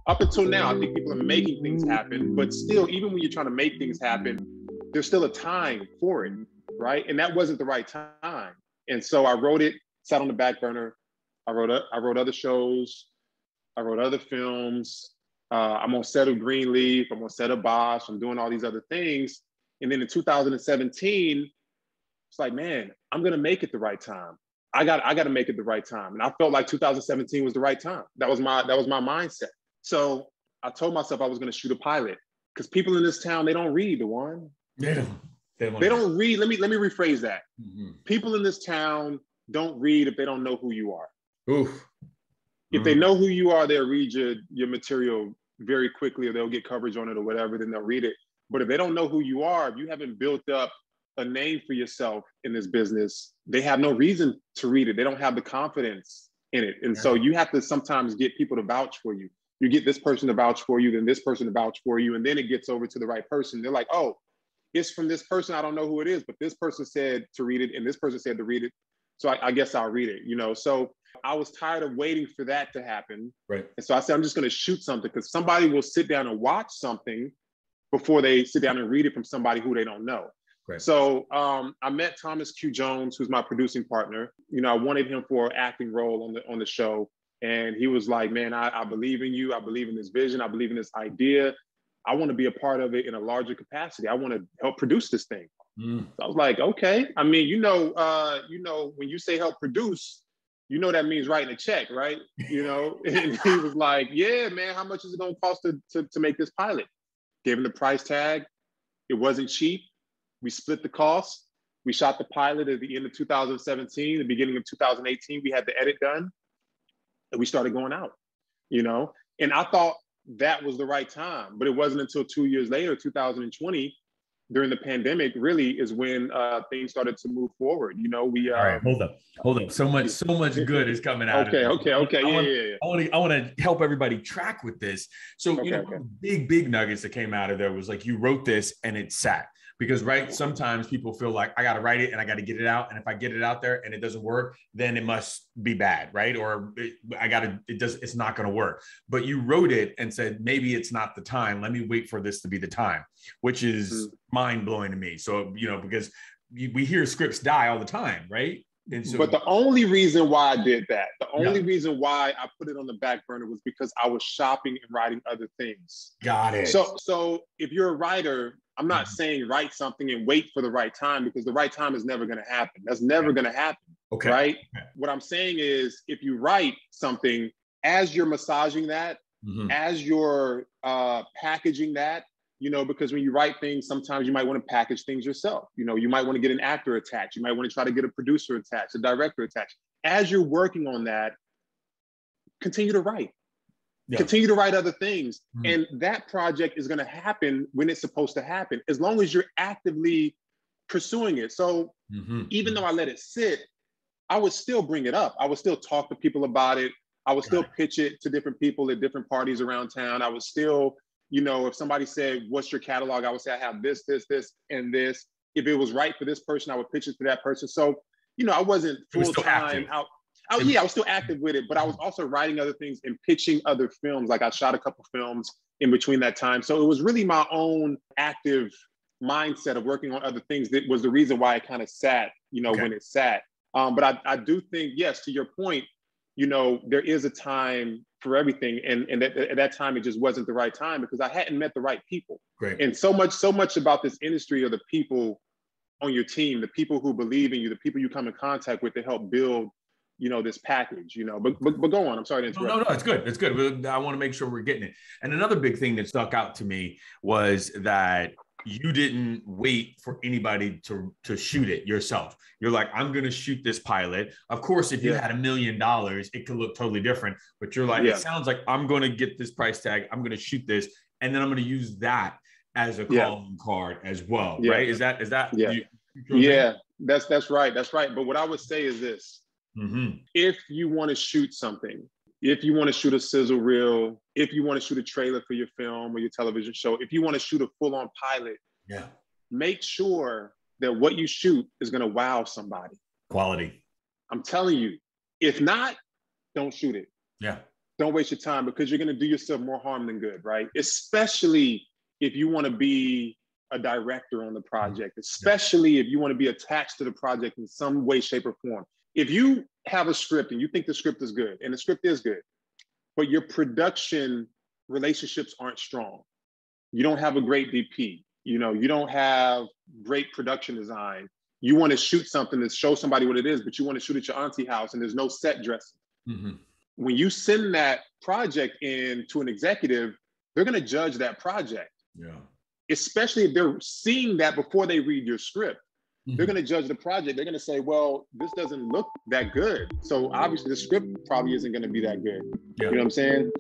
Up until now, I think people are making things happen, but still, even when you're trying to make things happen, there's still a time for it, right? And that wasn't the right time. And so I wrote it, sat on the back burner. I wrote other shows. I wrote other films. I'm on set of Greenleaf. I'm on set of Bosch. I'm doing all these other things. And then in 2017, it's like, man, I'm gonna make it the right time. I got to make it the right time. And I felt like 2017 was the right time. That was my mindset. So I told myself I was going to shoot a pilot because people in this town, they don't read, DaJuan. They don't read. Let me rephrase that. Mm-hmm. People in this town don't read if they don't know who you are. Oof. If they know who you are, they'll read your material very quickly, or they'll get coverage on it or whatever, then they'll read it. But if they don't know who you are, if you haven't built up a name for yourself in this business, they have no reason to read it. They don't have the confidence in it. And so you have to sometimes get people to vouch for you. You get this person to vouch for you, then this person to vouch for you, and then it gets over to the right person. They're like, oh, it's from this person. I don't know who it is, but this person said to read it, and this person said to read it. So I guess I'll read it, you know? So I was tired of waiting for that to happen. Right. And so I said, I'm just going to shoot something, because somebody will sit down and watch something before they sit down and read it from somebody who they don't know. Right. So I met Thomas Q. Jones, who's my producing partner. You know, I wanted him for an acting role on the show. And he was like, man, I believe in you. I believe in this vision. I believe in this idea. I want to be a part of it in a larger capacity. I want to help produce this thing. So I was like, okay. I mean, you know, when you say help produce, you know, that means writing a check, right? You know, and he was like, yeah, man, how much is it going to cost to make this pilot? Gave him the price tag. It wasn't cheap. We split the cost. We shot the pilot at the end of 2017, the beginning of 2018. We had the edit done. And we started going out, you know? And I thought that was the right time, but it wasn't until 2 years later, 2020, during the pandemic, really is when things started to move forward. You know, we all right, hold up. So much good is coming out. Okay. I want to help everybody track with this. So, you know, big nuggets that came out of there was like, you wrote this and it sat. Because, right, sometimes people feel like I got to write it and I got to get it out. And if I get it out there and it doesn't work, then it must be bad, right? Or it's not going to work. But you wrote it and said, maybe it's not the time. Let me wait for this to be the time, which is mind blowing to me. So, you know, because we hear scripts die all the time, right? And so, but the only reason why I did that, the only reason why I put it on the back burner was because I was shopping and writing other things. Got it. So if you're a writer, I'm not saying write something and wait for the right time, because the right time is never going to happen. That's never going to happen. Okay. Right. Okay. What I'm saying is, if you write something, as you're massaging that, as you're packaging that, you know, because when you write things, sometimes you might want to package things yourself. You know, you might want to get an actor attached. You might want to try to get a producer attached, a director attached. As you're working on that, continue to write. Yeah. Continue to write other things. And that project is going to happen when it's supposed to happen, as long as you're actively pursuing it. So even though I let it sit, I would still bring it up. I would still talk to people about it. I would still pitch it to different people at different parties around town. I would still, you know, if somebody said, what's your catalog? I would say, I have this, and this. If it was right for this person, I would pitch it to that person. So, you know, I wasn't full-time out. I was still active with it, but I was also writing other things and pitching other films. Like I shot a couple films in between that time. So it was really my own active mindset of working on other things that was the reason why it kind of sat, you know, when it sat. But I do think, yes, to your point, you know, there is a time for everything. And at that time, it just wasn't the right time because I hadn't met the right people. Great. And so much about this industry are the people on your team, the people who believe in you, the people you come in contact with to help build, you know, this package, you know, but go on. I'm sorry to interrupt. No, it's good. It's good. I want to make sure we're getting it. And another big thing that stuck out to me was that you didn't wait for anybody to shoot it yourself. You're like, I'm going to shoot this pilot. Of course, if you had $1 million, it could look totally different, but you're like, it sounds like I'm going to get this price tag. I'm going to shoot this. And then I'm going to use that as a calling card as well. Right. Is that? That's right. That's right. But what I would say is this. If you want to shoot something, if you want to shoot a sizzle reel, if you want to shoot a trailer for your film or your television show, if you want to shoot a full-on pilot, make sure that what you shoot is going to wow somebody. Quality. I'm telling you. If not, don't shoot it. Yeah. Don't waste your time, because you're going to do yourself more harm than good, right? Especially if you want to be a director on the project, especially if you want to be attached to the project in some way, shape, or form. If you have a script and you think the script is good, and the script is good, but your production relationships aren't strong, you don't have a great DP, you know, you don't have great production design, you want to shoot something to show somebody what it is, but you want to shoot at your auntie house and there's no set dressing. Mm-hmm. When you send that project in to an executive, they're going to judge that project. Yeah. Especially if they're seeing that before they read your script. Mm-hmm. They're going to judge the project. They're going to say, well, this doesn't look that good. So obviously the script probably isn't going to be that good. Yeah. You know what I'm saying?